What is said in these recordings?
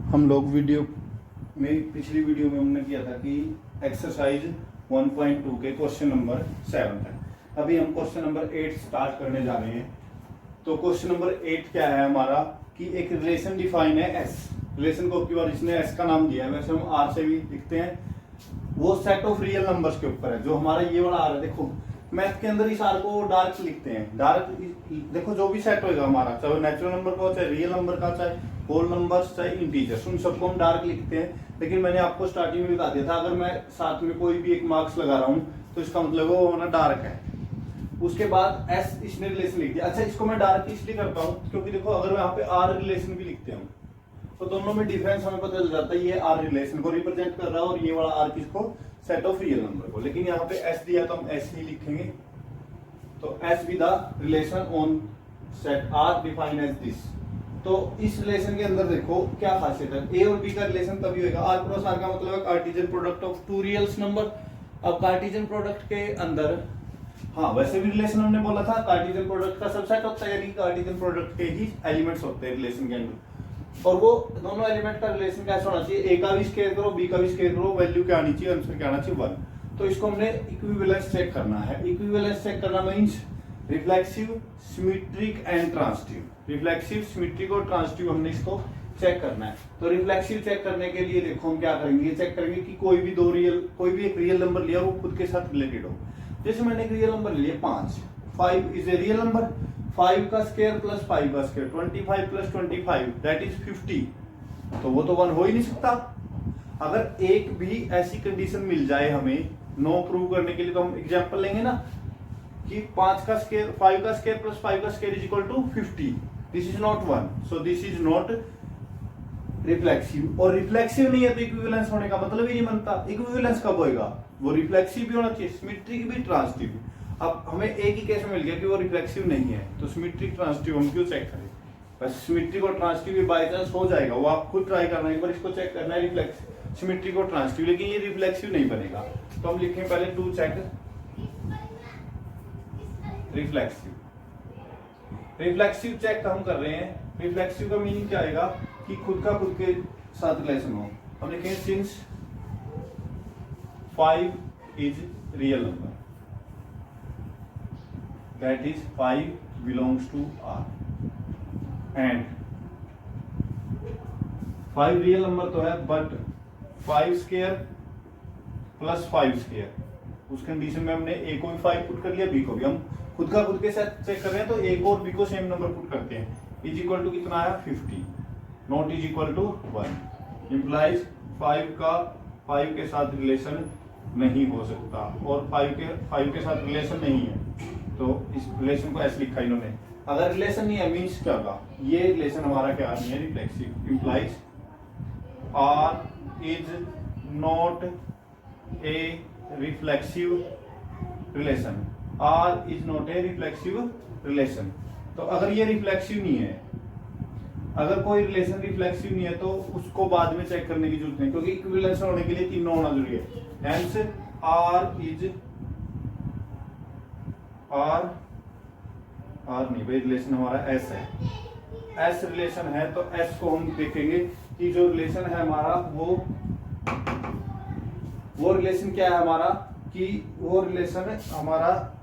हम लोग पिछली वीडियो में हमने किया था कि एक्सरसाइज 1.2 के क्वेश्चन नंबर 7 है। अभी हम क्वेश्चन नंबर 8 स्टार्ट करने जा रहे हैं। तो क्वेश्चन नंबर 8 क्या है हमारा कि एक रिलेशन डिफाइन है एस। रिलेशन को और इसने एस का नाम दिया है, वैसे हम आर से भी लिखते हैं। वो सेट ऑफ रियल नंबर्स के ऊपर है। जो हमारा ये वाला आर है, देखो मैथ के अंदर इस आर को डार्क लिखते हैं। डार्क देखो जो भी सेट होगा हमारा, चाहे नेचुरल नंबर का हो, चाहे रियल नंबर का, चाहे होल नंबर्स, चाहे इंटीजर्स, उन सबको हम डार्क लिखते हैं। लेकिन मैंने आपको स्टार्टिंग में बता दिया था, अगर मैं साथ में कोई भी एक मार्क्स लगा रहा हूँ तो इसका मतलब वो होना डार्क है। उसके बाद एस इसने रिलेशन लिख दिया। अच्छा, इसको मैं डार्क इसलिए करता हूँ क्योंकि देखो अगर यहाँ पे आर रिलेशन भी लिखते हैं तो दोनों में डिफरेंस हमें पता चल जाता है। ये आर रिलेशन को रिप्रेजेंट कर रहा है और ये वाला आर किसको, सेट ऑफ रियल नंबर को। लेकिन यहाँ पे एस दिया तो हम एस ही लिखेंगे। तो S with the relation on set R define as this. तो इस रिलेशन के अंदर देखो क्या खासियत है, ए और बी का रिलेशन तभी होगा। आर क्रॉस आर का मतलब है Cartesian product of two reals number. अब कार्टेशियन प्रोडक्ट के अंदर, हाँ वैसे भी रिलेशन हमने बोला था कार्टेशियन प्रोडक्ट का सबसेट होता है, यानी कार्टेशियन प्रोडक्ट के ही एलिमेंट्स होते हैं रिलेशन के अंदर। और वो दोनों एलिमेंट का रिलेशन कैसा होना चाहिए, ए का भी स्क्वायर करो, बी का भी स्क्वायर करो, वैल्यू क्या आनी चाहिए, आंसर क्या आना चाहिए 1। तो इसको हमने इक्विवेलेंस चेक करना है। इक्विवेलेंस चेक करना means reflexive, symmetric and transitive. Reflexive, symmetric और ट्रांजिटिव हमने इसको चेक करना है। तो रिफ्लेक्सिव चेक करने के लिए देखो हम क्या करेंगे, चेक करेंगे कि कोई भी एक रियल नंबर लिया वो खुद के साथ रिलेटेड हो। जैसे मैंने एक रियल नंबर लिया 5 इज ए रियल नंबर। 5 का स्क्वायर प्लस 5 का स्क्वायर 25 प्लस 25 दैट इज 50। तो वो तो 1 हो ही नहीं सकता। अगर एक भी ऐसी कंडीशन मिल जाए हमें नो प्रूव करने के लिए, तो हम एग्जांपल लेंगे ना कि 5 का स्क्वायर प्लस 5 का square is equal to 50। This is not 1, so this is not reflexive. और रिफ्लेक्सिव नहीं है तो इक्विवेलेंस होने का मतलब ही नहीं बनता। इक्विवेलेंस कब होएगा, वो रिफ्लेक्सिव भी होना चाहिए, सिमेट्रिक भी, ट्रांजिटिव भी। अब हमें एक ही केस में मिल गया कि वो रिफ्लेक्सिव नहीं है, तो सिमेट्रिक ट्रांजिटिव हम क्यों चेक करें। बस सिमेट्रिक और ट्रांजिटिव बाय चांस हो जाएगा, वो आप खुद ट्राई करना, एक बार इसको चेक करना है रिफ्लेक्सिव, सिमेट्रिक और ट्रांजिटिव। लेकिन ये रिफ्लेक्सिव नहीं बनेगा। तो हम लिखें पहले to check reflexive. Reflexive check हम कर रहे हैं। रिफ्लेक्सिव का मीनिंग क्या आएगा कि खुद के साथ रिलेशन हो। हम लिखेंगे since 5 is real number, that is 5 belongs to R, and 5 real number तो है, बट 5 स्क्वायर प्लस 5 स्क्वायर, उस कंडीशन में हमने ए को भी 5 पुट कर लिया, बी को भी। हम खुद के साथ चेक कर रहे हैं तो ए को और बी को सेम नंबर पुट करते हैं। इज इक्वल टू कितना आया 50, not is equal to 1, implies 5 के साथ रिलेशन नहीं हो सकता, और 5 के साथ रिलेशन नहीं है, तो इस रिलेशन को ऐसे लिखा इन्होंने। अगर रिलेशन नहीं है मीन्स क्या होगा, ये रिलेशन हमारा क्या नहीं है, reflexive. Implies R is not a reflexive relation. R is not a reflexive relation. तो अगर ये रिफ्लेक्सिव नहीं है, अगर कोई रिलेशन रिफ्लेक्सिव नहीं है तो उसको बाद में चेक करने की जरूरत नहीं, क्योंकि इक्विवेलेंस होने के लिए तीनों होना जरूरी है। हेंस आर नहीं भाई, रिलेशन हमारा एस है। एस रिलेशन है तो एस को हम देखेंगे कि जो रिलेशन है हमारा वो रिलेशन क्या है हमारा, कि वो रिलेशन हमारा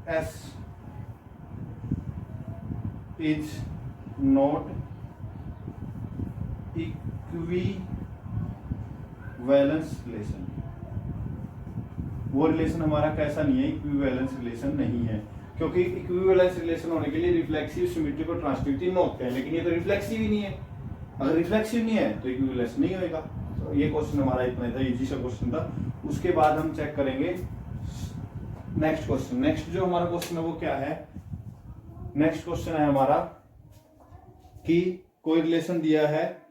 S is not equivalence relation. वो रिलेशन हमारा कैसा नहीं है, इक्विवेलेंस रिलेशन नहीं है, क्योंकि इक्विवेलेंस रिलेशन होने के लिए रिफ्लेक्सिव, सिमेट्रिक और ट्रांजिटिव तीनों होते हैं। लेकिन ये तो रिफ्लेक्सिव ही नहीं है। अगर रिफ्लेक्सिव नहीं है तो इक्विवेलेंस नहीं होगा। तो ये क्वेश्चन हमारा इतना था, इजी सा क्वेश्चन था। उसके बाद हम चेक करेंगे नेक्स्ट क्वेश्चन। नेक्स्ट जो हमारा क्वेश्चन है वो क्या है, नेक्स्ट क्वेश्चन है हमारा कि कोई रिलेशन दिया है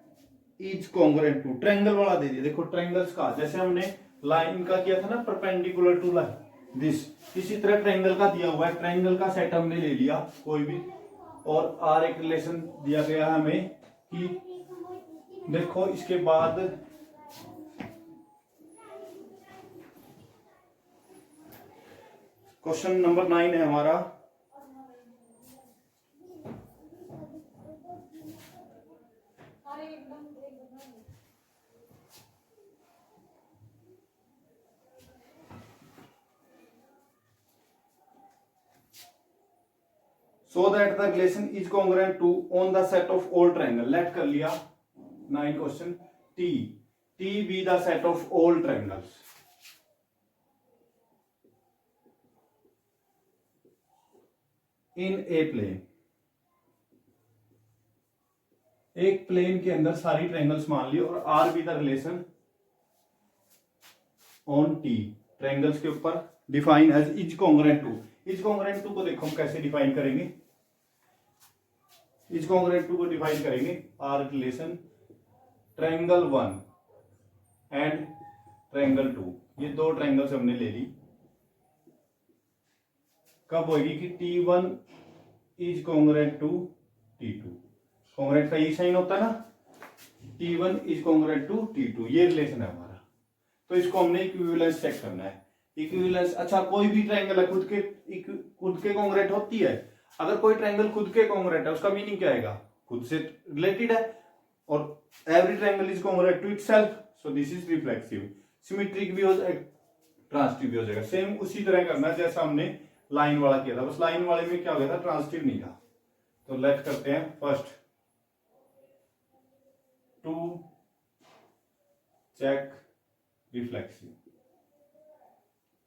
इज कॉन्ग्रुएंट टू, ट्रायंगल वाला दे दिया। देखो ट्रायंगल्स का, जैसे हमने लाइन का किया था ना, परपेंडिकुलर टू लाइन दिस, इसी तरह ट्रायंगल का दिया हुआ है। ट्रायंगल का सेट हमने ले लिया कोई भी, और आर एक रिलेशन दिया गया है हमें कि देखो इसके बाद क्वेश्चन नंबर 9 है हमारा। So that the relation is congruent to on the set of all triangle. Let कर लिया 9 question, T be the set of all triangles in a plane. एक प्लेन के अंदर सारी ट्रायंगल्स मान ली और R be the relation on T, triangles के ऊपर define as is congruent to. Is congruent to को देखो हम कैसे डिफाइन करेंगे। इज कॉन्ग्रुएंट टू को डिफाइन करेंगे are relation triangle 1 and triangle 2। ये दो ट्रायंगल्स हमने ले ली। कब होगी कि T1 is congruent to T2। Congruent का ये साइन होता है ना, T1 is congruent to T2, ये रिलेशन है हमारा। तो इसको हमने इक्विवेलेंस चेक करना है। इक्विवेलेंस, अच्छा कोई भी ट्रायंगल है खुद के कॉन्ग्रुएंट होती है। अगर कोई ट्रायंगल खुद के कॉन्ग्रुएंट है उसका मीनिंग क्या आएगा, खुद से रिलेटेड है। और every triangle is congruent to itself, so this is reflexive. Symmetric भी हो जाएगा, ट्रांसिटिव भी हो जाएगा। सेम उसी तरह करना है जैसा हमने लाइन वाला किया था, बस लाइन वाले में क्या हो गया था, ट्रांसिटिव नहीं था। तो लेट करते हैं first to check reflexive.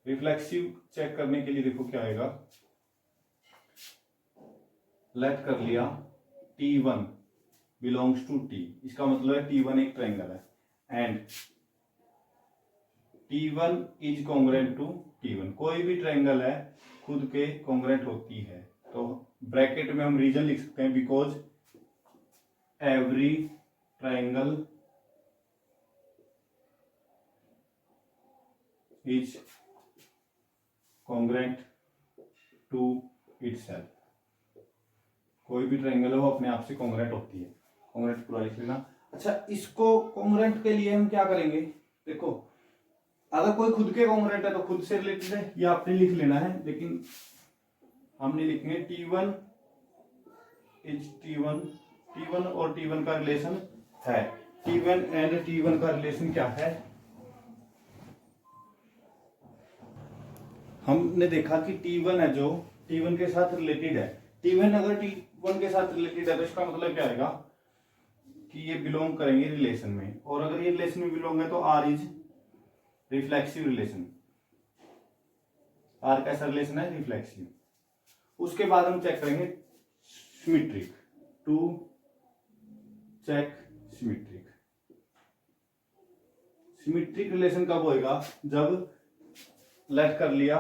Reflexive check करने के लिए देखो क्या आएगा, लेट कर लिया T1 बिलोंग्स टू T, इसका मतलब है T1 एक ट्रायंगल है and T1 is congruent to T1। कोई भी ट्रायंगल है खुद के कॉन्ग्रुएंट होती है। तो ब्रैकेट में हम रीजन लिख सकते हैं, because every triangle is congruent to itself. कोई भी ट्रायंगल है वो अपने आप से कॉन्ग्रुएंट होती है। कॉन्ग्रुएंट पूरा लिख लेना। अच्छा, इसको कॉन्ग्रुएंट के लिए हम क्या करेंगे, देखो अगर कोई खुद के कॉन्ग्रुएंट है तो खुद से रिलेटेड है, ये आपने लिख लेना है, लेकिन हमने लिखेंगे T1 इज T1 और T1 का रिलेशन है। T1 एंड T1 का रिलेशन क्या है, हमने देखा कि T1 है जो T1 के साथ रिलेटेड है। T1 अगर T1 के साथ रिलेटेड है तो इसका मतलब क्या आएगा कि ये बिलोंग करेंगे रिलेशन में, और अगर ये रिलेशन में बिलोंग है तो R is reflexive relation. R कैसा रिलेशन है, रिफ्लेक्सिव। उसके बाद हम चेक करेंगे symmetric, to check symmetric. Symmetric relation कब होएगा, जब लेट कर लिया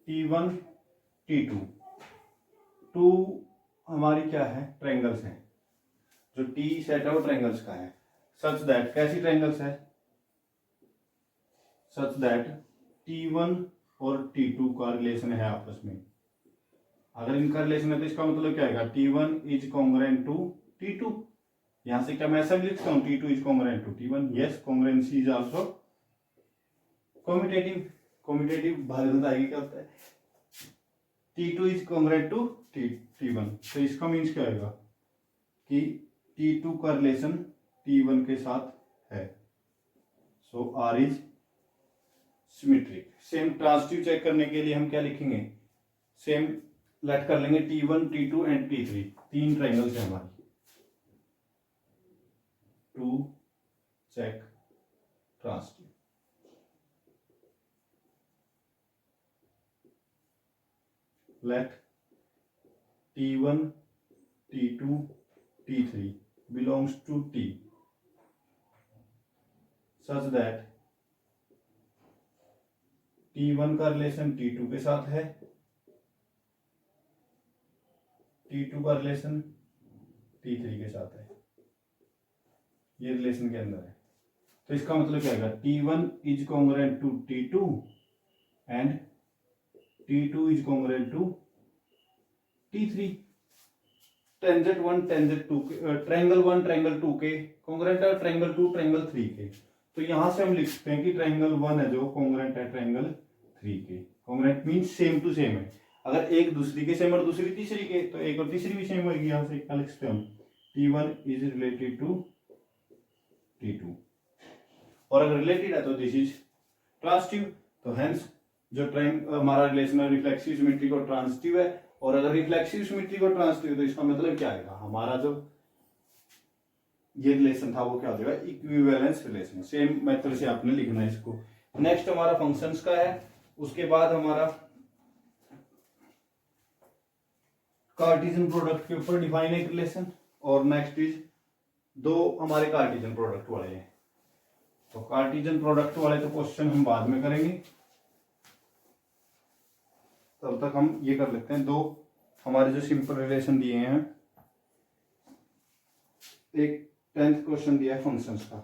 T1 T2, टू हमारी क्या है, ट्रायंगल्स हैं, जो T सेट है वो ट्रायंगल्स का है, सच दैट कैसी ट्रायंगल्स है, सच दैट T1 और T2 का रिलेशन है आपस में। अगर इनका रिलेशन है तो इसका मतलब क्या आएगा, T1 is congruent to T2। यहां से क्या मैं ऐसा भी लिखता हूं, T2 is congruent to T1। Yes, congruency is also commutative. Commutative भाग आएगी, क्या होता है, T2 is congruent to T1। तो इसका मीन्स क्या आएगा कि T2 का रिलेशन T1 के साथ है, so R is symmetric. Same transitive check करने के लिए हम क्या लिखेंगे, सेम लेट कर लेंगे T1 T2 एंड T3, तीन ट्रायंगल्स है हमारी। To check transitive, let T1 T2 T3 belongs to T such that T1 का रिलेशन T2 के साथ है, T2 का रिलेशन T3 के साथ है, ये रिलेशन के अंदर है। तो इसका मतलब क्या आएगा, T1 is congruent to T2 and T2 is congruent to T3। Tangent 1 tangent 2 के, ट्रायंगल 1 ट्रायंगल 2 के कॉन्ग्रुएंट है, ट्रायंगल 2 ट्रायंगल 3 के। तो यहां से हम लिख सकते हैं कि ट्रायंगल 1 है जो कॉन्ग्रुएंट है ट्रायंगल 3 के। Congruent means same to same है। अगर एक दूसरी के सेम और दूसरी तीसरी के, तो एक और तीसरी भी सेम होगी। यहां से क्या लिख सकते हैं हम, T1 is related to T2, और अगर रिलेटेड है तो दिस इज ट्रांसिटिव। तो हेंस जो हमारा रिलेशन है रिफ्लेक्सिव, सिमेट्रिक और ट्रांसिटिव है, और अगर रिफ्लेक्सिव सिमेट्री को ट्रांसटिव, तो इसका मतलब क्या आएगा, हमारा जो ये रिलेशन था वो क्या हो जाएगा, इक्विवेलेंस रिलेशन। सेम मेथड से आपने लिखना है इसको। नेक्स्ट हमारा फंक्शंस का है, उसके बाद हमारा कार्टेशियन प्रोडक्ट के ऊपर डिफाइन एक रिलेशन, और नेक्स्ट इज दो हमारे कार्टेशियन प्रोडक्ट वाले हैं। तो कार्टेशियन प्रोडक्ट वाले तो क्वेश्चन हम बाद में करेंगे, तब तक हम ये कर लेते हैं। दो हमारे जो सिंपल रिलेशन दिए हैं, एक 10th क्वेश्चन दिया है फंक्शंस का।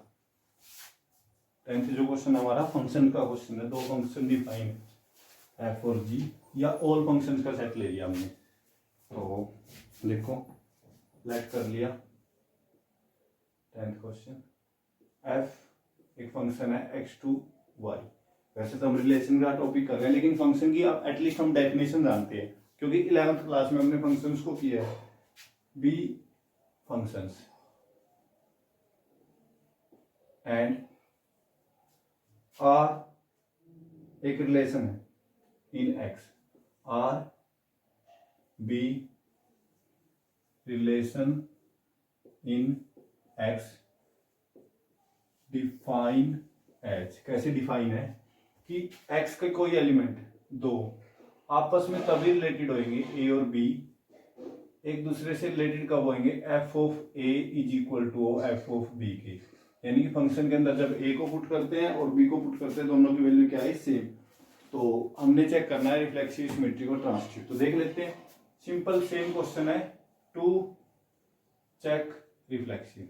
10th जो क्वेश्चन हमारा फंक्शन का क्वेश्चन है, दो फंक्शन डिफाइन एफ और जी, या ऑल फंक्शंस का सेट ले लिया हमने। तो देखो लेट कर लिया 10th क्वेश्चन, एफ एक फंक्शन है x2y। वैसे तो हम रिलेशन का टॉपिक कर रहे हैं, लेकिन फंक्शन की एटलीस्ट हम डेफिनेशन जानते हैं, क्योंकि 11th क्लास में हमने फंक्शंस को किया है। बी फंक्शंस एंड आर एक रिलेशन है in X, R B relation in X define H. कैसे डिफाइन है कि एक्स के कोई एलिमेंट दो आपस में तभी रिलेटेड होंगे, ए और बी एक दूसरे से रिलेटेड कब होंगे, F of A is equal to F of B के। यानी कि फंक्शन के अंदर जब ए को पुट करते हैं और बी को पुट करते हैं, दोनों की वैल्यू क्या है, सेम। तो हमने चेक करना है रिफ्लेक्सिव सिमेट्री को ट्रांसटिव। तो देख लेते हैं, सिंपल सेम क्वेश्चन है, to check reflexive.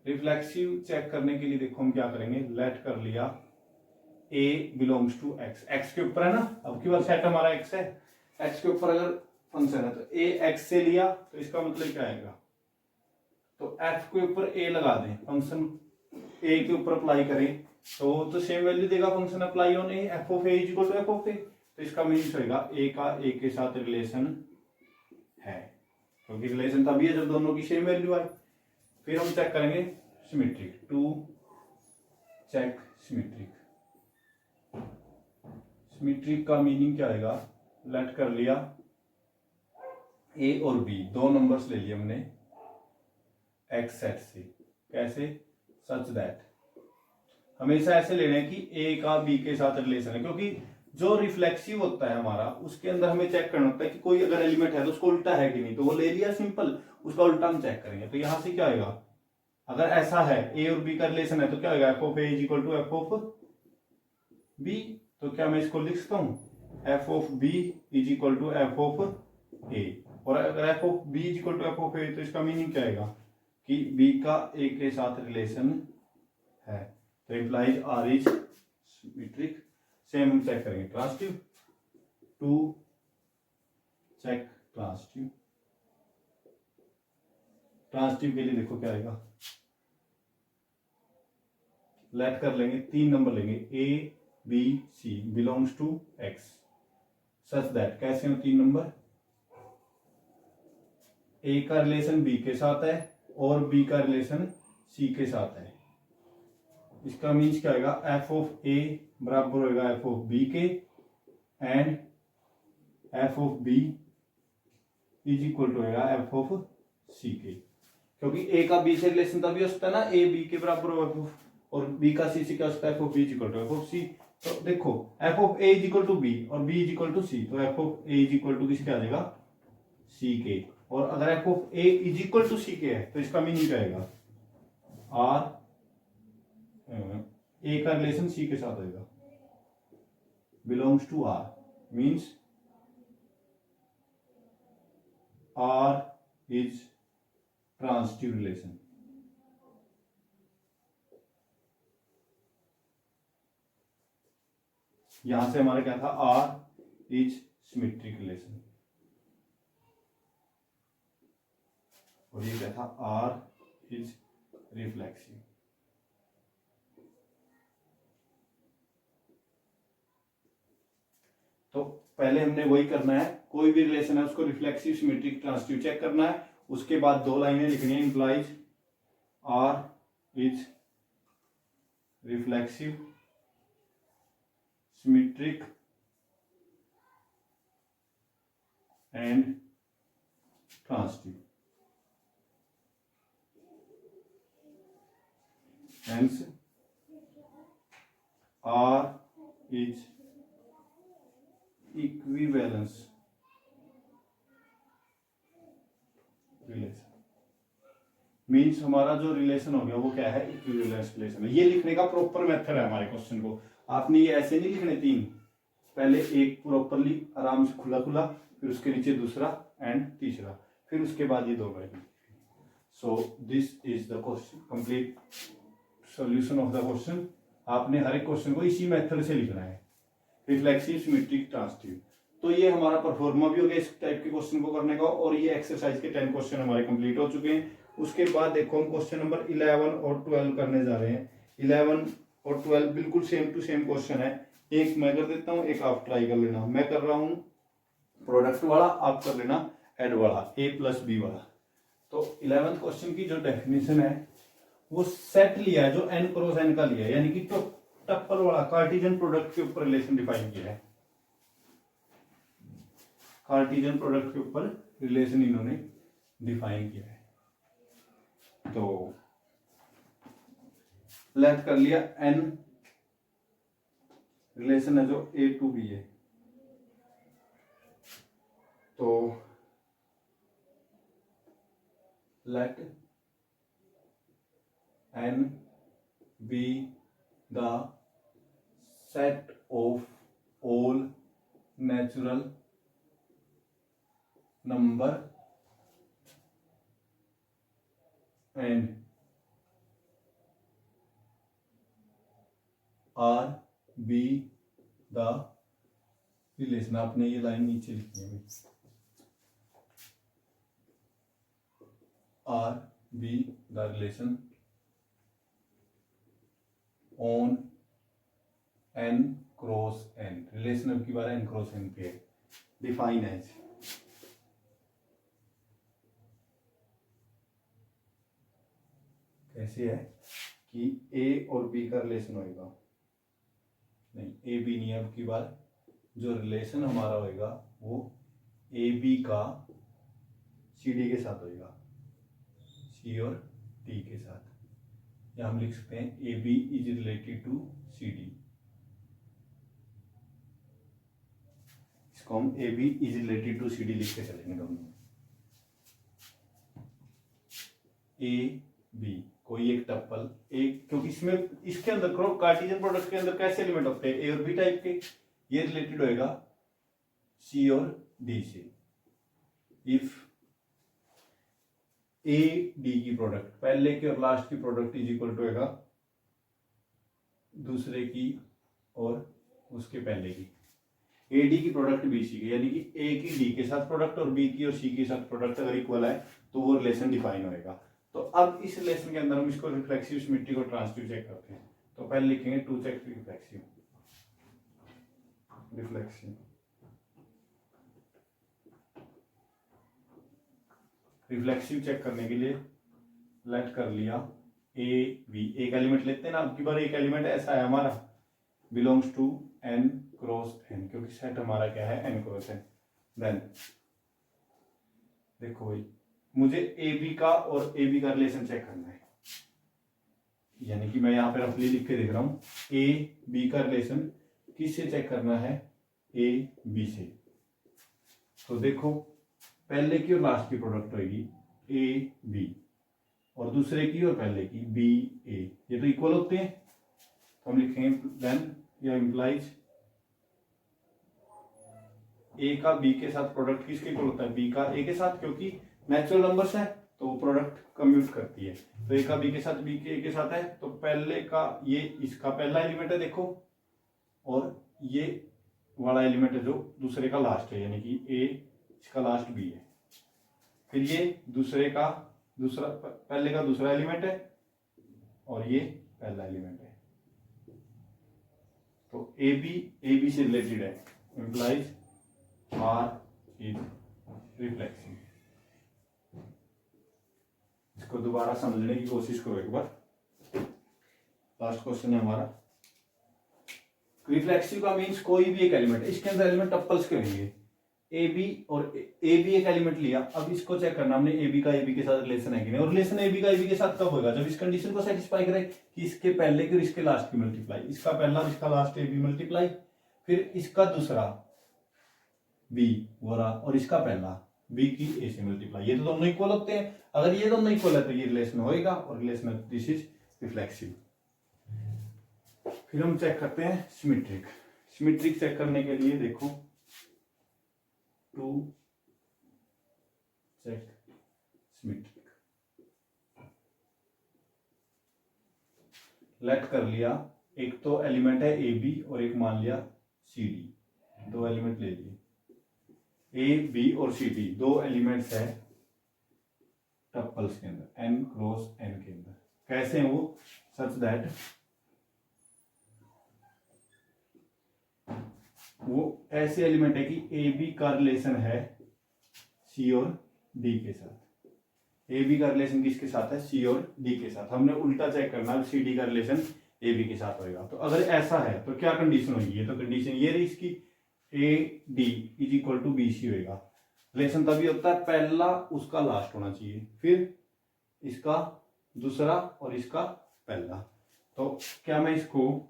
Reflexive check करने के लिए देखो हम क्या करेंगे, लेट कर लिया a belongs to x, x के ऊपर है ना, अब की बार सेट हमारा x है, x के ऊपर अगर फंक्शन है तो a x से लिया, तो इसका मतलब क्या आएगा, तो f के ऊपर a लगा दें, फंक्शन a के ऊपर अप्लाई करें तो सेम वैल्यू देगा function apply on a, f of a is equal to f of a। तो इसका मीनिंग होगा a का a के साथ रिलेशन है, क्योंकि रिलेशन तभी है जब दोनों की सेम वैल्यू आए। फिर हम चेक करेंगे symmetric, to check symmetric. Symmetric का मीनिंग क्या आएगा, लेट कर लिया ए और बी, दो नंबर्स ले लिए हमने एक्स सेट से। कैसे, सच दैट, हमेशा ऐसे लेना है कि ए का बी के साथ रिलेशन है, क्योंकि जो रिफ्लेक्सिव होता है हमारा उसके अंदर हमें चेक करना होता है कि कोई अगर एलिमेंट है तो उसको उल्टा है कि नहीं, तो वो ले लिया सिंपल, उसका उल्टा हम चेक करेंगे। तो यहां से क्या आएगा, अगर ऐसा है ए और बी का रिलेशन है तो क्या होगा, F of A is equal to F of B. तो क्या मैं इसको लिख सकता हूं, F of B is equal to F of A. और अगर F of B is equal to F of A, तो इसका मीनिंग क्या आएगा कि बी का ए के साथ रिलेशन है, तो implies R is symmetric. Same हम चेक करेंगे transitive, to check transitive. Transitive के लिए देखो क्या आएगा, लेट कर लेंगे, 3 नंबर लेंगे, A B C belongs to X such that. कैसे हो 3 नंबर, ए का रिलेशन बी के साथ है और बी का रिलेशन सी के साथ है। इसका मीन्स क्या आएगा, एफ ऑफ ए बराबर होगा एफ ऑफ बी के, and F of B is equal to होगा एफ ऑफ सी के। क्योंकि ए का बी से रिलेशन तभी हो सकता है ना, ए बी के बराबर हो एफ ऑफ, और बी का सी से क्या हो सकता है, F of B is equal to F of C. तो देखो F of A is equal to B और B is equal to C, तो F of A is equal to किसके आ जाएगा, सी के। और अगर F of A is equal to C के है तो इसका मीनिंग क्या आएगा, आर ए का रिलेशन सी के साथ आएगा, belongs to R, means R is transitive relation. यहां से हमारा क्या था, आर इज सिमेट्रिक रिलेशन, और ये क्या था, आर इज रिफ्लेक्सिव। तो पहले हमने वही करना है, कोई भी रिलेशन है उसको रिफ्लेक्सिव सिमेट्रिक ट्रांसटिव चेक करना है। उसके बाद 2 लाइनें लिखनी है, implies R is reflexive symmetric and transitive. Hence R is equivalence relation. Means हमारा जो रिलेशन हो गया वो क्या है, इक्विवेलेंस रिलेशन है। ये लिखने का प्रॉपर मेथड है हमारे क्वेश्चन को। आपने ये ऐसे नहीं लिखने तीन, पहले एक प्रॉपरली आराम से खुला खुला, फिर उसके नीचे दूसरा एंड तीसरा, फिर उसके बाद ये दो bracket. So this is the question complete solution of the question. आपने हर एक क्वेश्चन को इसी मेथड से लिखना है, रिफ्लेक्सिव, सिमेट्रिक, ट्रांसिटिव। तो ये हमारा परफॉर्मा भी हो गया इस टाइप के क्वेश्चन को करने का, और ये एक्सरसाइज के 10 क्वेश्चन हमारे कंप्लीट हो चुके हैं। उसके बाद देखो हम क्वेश्चन नंबर 11 और 12 करने जा रहे हैं। 11 और 12 बिल्कुल सेम टू सेम क्वेश्चन है। एक मैं कर देता हूँ, एक आप ट्राई कर लेना। मैं कर रहा हूँ प्रोडक्ट वाला, आप कर लेना एड वाला, a प्लस बी वाला। तो 11th क्वेश्चन की जो डेफिनेशन है वो सेट लिया है, जो n क्रॉस n का लिया है, यानी कि तो टप्पल वाला कार्टेशियन प्रोडक्ट के ऊपर रिलेशन डिफाइन किया है। कार्टेशियन प्रोडक्ट के ऊपर रिलेशन इन्होंने डिफाइन किया है। तो लेट कर लिया n रिलेशन है जो a टू b है। तो let n be the set of all natural number and R be the relation। आपने ये लाइन नीचे लिखनी है, R be the relation on n cross n। Relation अब की बार n क्रॉस n पे है। डिफाइन एज कैसे है कि a और b का रिलेशन होएगा, नहीं a b नहीं है, अब की बार जो रिलेशन हमारा होएगा वो a b का c d के साथ होएगा, c और d के साथ। या हम लिख सकते हैं A B is related to C D. इसको हम A B is related to C D लिख के चलेंगे दोनों। ए बी कोई एक टप्पल एक, क्योंकि इसमें इसके अंदर कार्टेशियन प्रोडक्ट के अंदर कैसे एलिमेंट होते हैं, ए और बी टाइप के। ये रिलेटेड होएगा सी और डी से। इफ ए डी की प्रोडक्ट, पहले की और लास्ट की प्रोडक्ट इज इक्वल टू होगा दूसरे की और उसके पहले की। ए डी की प्रोडक्ट बी सी की, यानी कि ए की डी के साथ प्रोडक्ट और बी की और सी के साथ प्रोडक्ट अगर इक्वल है तो वो रिलेशन डिफाइन होएगा। तो अब इस रिलेशन के अंदर हम इसको रिफ्लेक्सिव, सिमेट्रिक और ट्रांसिटिव चेक करते हैं। तो पहले लिखेंगे to check reflexive. Reflexive reflexive check करने के लिए लेट कर लिया ए बी, एक एलिमेंट लेते हैं ना, अब की बार एक एलिमेंट ऐसा है हमारा belongs to n cross n, क्योंकि सेट हमारा क्या है n क्रॉस n। देन देखो भाई, मुझे ए बी का और ए बी का रिलेशन चेक करना है, यानी कि मैं यहाँ पे रफली लिख के देख रहा हूं ए बी का रिलेशन किससे चेक करना है, ए बी से। तो देखो पहले की और लास्ट की प्रोडक्ट होगी ए बी, और दूसरे की और पहले की बी ए, ये तो इक्वल होते हैं। तो हम लिखेंगे देन यह इंप्लाइज ए का बी के साथ प्रोडक्ट किसके इक्वल होता है, बी का ए के साथ, क्योंकि नेचुरल नंबर्स है तो वो प्रोडक्ट कम्यूट करती है। तो ए का बी के साथ बी के ए के साथ है, तो पहले का ये इसका पहला एलिमेंट है देखो, और ये वाला एलिमेंट है जो दूसरे का लास्ट है, यानी कि ए इसका लास्ट बी है। फिर ये दूसरे का दूसरा, पहले का दूसरा एलिमेंट है और ये पहला एलिमेंट है। तो ए बी से रिलेटेड है, इंप्लाइज आर इज रिफ्लेक्सिव। इसको दोबारा समझने की कोशिश करो एक बार। लास्ट क्वेश्चन है हमारा, रिफ्लेक्सिव का मीन्स कोई भी एक एलिमेंट, इसके अंदर एलिमेंट टप्पल्स के होंगे, ए बी और ए बी एक एलिमेंट लिया, अब इसको चेक करना हमने ए बी का ए बी के साथ रिलेशन है कि नहीं, और रिलेशन ए बी का ए बी के साथ कब होगा, जब इस कंडीशन को सेटिस्फाई करे कि इसके पहले की और इसके लास्ट की मल्टीप्लाई, इसका पहला और इसका लास्ट ए बी मल्टीप्लाई, फिर इसका दूसरा बी बोरा और इसका पहला बी की ए से मल्टीप्लाई, ये तो दोनों इक्वल होते हैं, अगर ये दोनों इक्वल है तो ये रिलेशन होएगा, और रिलेशन दिस इज रिफ्लेक्सिव। फिर हम चेक करते हैं सिमेट्रिक। सिमेट्रिक चेक करने के लिए देखो, टू चेक सिमेट्रिक, लेट कर लिया, एक तो एलिमेंट है ए बी और एक मान लिया सी डी, दो एलिमेंट ले लिए, ए बी और सी डी दो एलिमेंट्स है टपल्स के अंदर, एन क्रॉस एन के अंदर। कैसे हैं वो, सच दैट वो ऐसे एलिमेंट है कि ए बी का रिलेशन है सी और डी के साथ। ए बी का रिलेशन किसके साथ है, सी और डी के साथ। हमने उल्टा चेक करना, सी डी का रिलेशन ए बी के साथ होएगा। तो अगर ऐसा है तो क्या कंडीशन होगी, ये तो कंडीशन ये रही इसकी, A D is equal to B C होएगा। रिलेशन तभी होता है पहला उसका लास्ट होना चाहिए, फिर इसका दूसरा और इसका पहला। तो क्या मैं इसको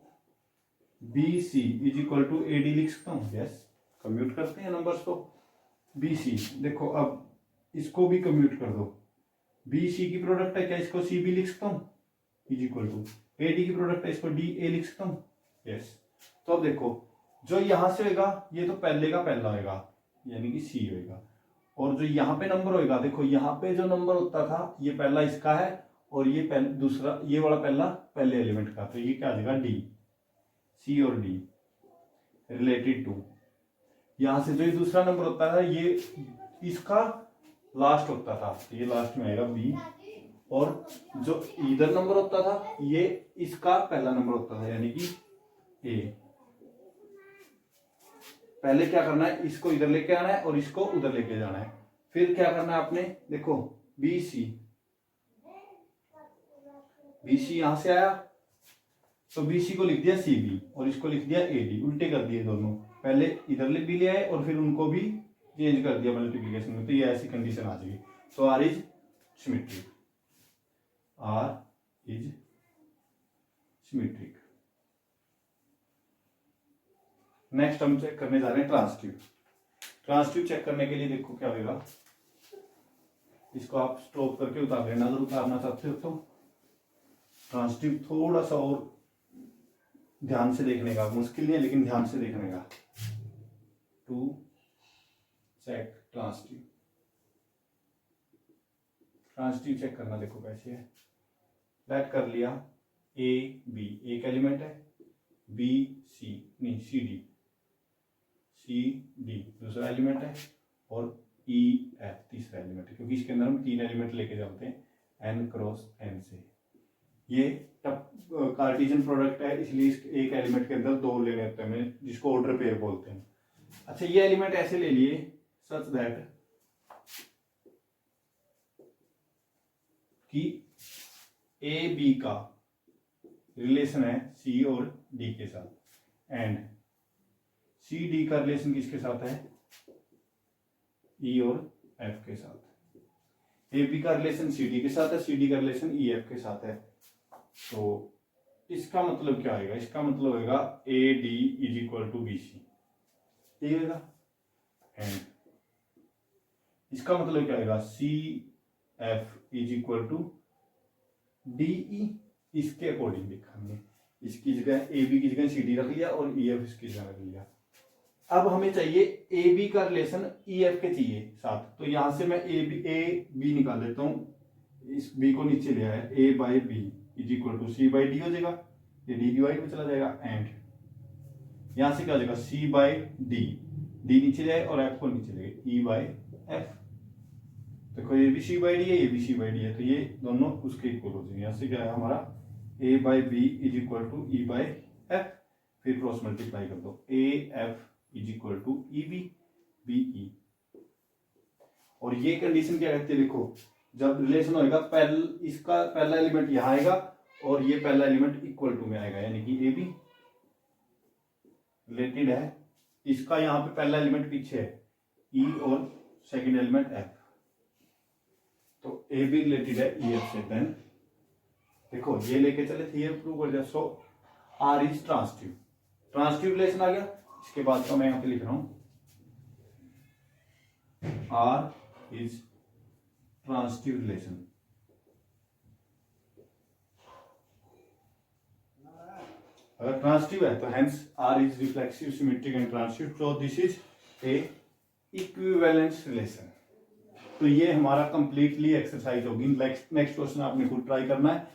B C is equal to A D लिख सकता हूँ, यस। कम्यूट करते हैं नंबर्स को, बी सी देखो, अब इसको भी कम्यूट कर दो, बी सी की प्रोडक्ट है, क्या इसको सी बी लिख सकता हूँ is equal to A D की प्रोडक्ट है, इसको डी ए लिख सकता हूँ, यस। तो अब देखो जो यहां से होगा ये तो पहले का पहला होगा यानी कि सी होगा, और जो यहाँ पे नंबर होगा देखो, यहाँ पे जो नंबर होता था ये पहला इसका है और ये दूसरा, ये वाला पहला पहले एलिमेंट का, तो ये क्या आ जाएगा डी, सी और डी रिलेटेड टू। यहां से जो ये दूसरा नंबर होता है ये इसका लास्ट होता था, तो ये लास्ट में आएगा बी, और जो इधर नंबर होता था ये इसका पहला नंबर होता था यानी कि ए। पहले क्या करना है, इसको इधर लेके आना है और इसको उधर लेके जाना है। फिर क्या करना है आपने, देखो बी सी यहां से आया तो बी सी को लिख दिया सी बी और इसको लिख दिया ए डी, उल्टे कर दिए दोनों, पहले इधर ले भी ले आए और फिर उनको भी चेंज कर दिया मल्टीप्लिकेशन में, तो ये ऐसी कंडीशन आ जाएगी। So R is symmetric, R is symmetric. Next हम चेक करने जा रहे हैं ट्रांसटिव। ट्रांसटिव चेक करने के लिए देखो क्या होगा, इसको आप स्टॉप करके उतार लेना अगर उतारना चाहते हो तो। ट्रांसटिव थोड़ा सा और ध्यान से देखने का, मुश्किल नहीं है लेकिन ध्यान से देखने का। To check transitive, transitive check करना देखो कैसे है। लेट कर लिया, ए बी एक एलिमेंट है, बी सी नहीं सी डी, सी डी दूसरा एलिमेंट है, और ई एफ तीसरा एलिमेंट है, क्योंकि इसके अंदर हम तीन एलिमेंट लेके जाते हैं एन क्रॉस एन से। ये कार्टेशियन प्रोडक्ट है इसलिए इस एक एलिमेंट के अंदर दो लेने होते हैं, जिसको ऑर्डर पेयर बोलते हैं। अच्छा ये एलिमेंट ऐसे ले लिए सच दैट कि ए बी का रिलेशन है सी और डी के साथ, एंड सी डी का रिलेशन किसके साथ है, ई और एफ के साथ। ए बी का रिलेशन सी डी के साथ है, सी डी का रिलेशन ई एफ के साथ है। तो इसका मतलब क्या होगा, इसका मतलब होगा A D is equal to B C, ठीक है। एंड इसका मतलब क्या होगा, C F is equal to D E. इसके अकॉर्डिंग देखा हमने, इसकी जगह ए बी की जगह सी डी रख लिया और ई एफ इसकी जगह रख लिया। अब हमें चाहिए ए बी का रिलेशन ई एफ के चाहिए साथ, तो यहां से मैं ए बी निकाल लेता हूं, इस बी को नीचे ले आया, A by B is equal to C by D हो जाएगा, ये डी डिवाइड में चला जाएगा, एंड यहां से क्या हो जाएगा सी बाई डी, डी नीचे जाए और एफ को नीचे ले, ई बाई एफ। देखो ये भी सी बाई डी है, ये भी सी बाई डी है, तो ये दोनों उसके इक्वल हो जाएंगे। यहां से क्या है हमारा A by B is equal to E by F, फिर क्रॉस मल्टीप्लाई कर दो, A F is equal to E B B E. और ये कंडीशन क्या कहती है, देखो जब रिलेशन होएगा इसका पहला एलिमेंट यहां आएगा और ये पहला एलिमेंट इक्वल टू में आएगा, यानी कि ए बी रिलेटेड है, इसका यहाँ पे पहला एलिमेंट पीछे है, ई और सेकंड एलिमेंट एफ, तो ए भी रिलेटेड है ई एफ से। देन देखो ये लेके चले थे, ये प्रूव कर दिया। So R is transitive, transitive relation आ गया। इसके बाद तो मैं यहां पे लिख रहा हूं आर इज ट्रांसटिव रिलेशन। अगर ट्रांसटिव है तो hence R is reflexive, symmetric and transitive. So this is a equivalence relation. तो ये हमारा कंप्लीटली एक्सरसाइज होगी। नेक्स्ट क्वेश्चन आपने खुद ट्राई करना है।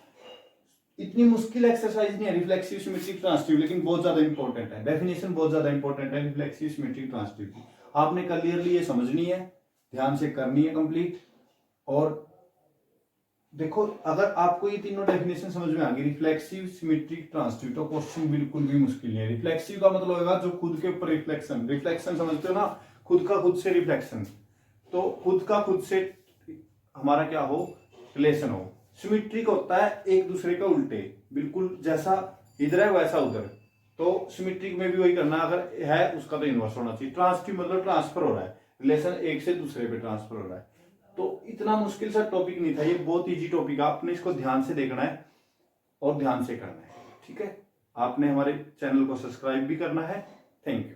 इतनी मुश्किल एक्सरसाइज नहीं है रिफ्लेक्सिव, सिमेट्रिक, ट्रांसटिव, लेकिन बहुत ज्यादा इंपॉर्टेंट है। डेफिनेशन बहुत ज्यादा इंपॉर्टेंट है रिफ्लेक्सिव, सिमेट्रिक, ट्रांसटिव की। आपने क्लियरली ये समझनी है, ध्यान से करनी है कंप्लीट। और देखो अगर आपको ये तीनों डेफिनेशन समझ में आ गई, रिफ्लेक्सिव, सिमेट्रिक, ट्रांसटिव, तो क्वेश्चन बिल्कुल भी मुश्किल नहीं है। रिफ्लेक्सिव का मतलब होगा जो खुद के ऊपर रिफ्लेक्शन, रिफ्लेक्शन समझते हो ना, खुद का खुद से रिफ्लेक्शन। तो खुद का खुद से हमारा क्या हो, रिलेशन हो। सिमेट्रिक होता है एक दूसरे का उल्टे, बिल्कुल जैसा इधर है वैसा उधर। तो सिमेट्रिक में भी वही करना, अगर है उसका तो इनवर्स होना चाहिए। ट्रांसटिव मतलब ट्रांसफर हो रहा है, रिलेशन एक से दूसरे पे ट्रांसफर हो रहा है। तो इतना मुश्किल सा टॉपिक नहीं था, ये बहुत इजी टॉपिक है। आपने इसको ध्यान से देखना है और ध्यान से करना है, ठीक है। आपने हमारे चैनल को सब्सक्राइब भी करना है। Thank you.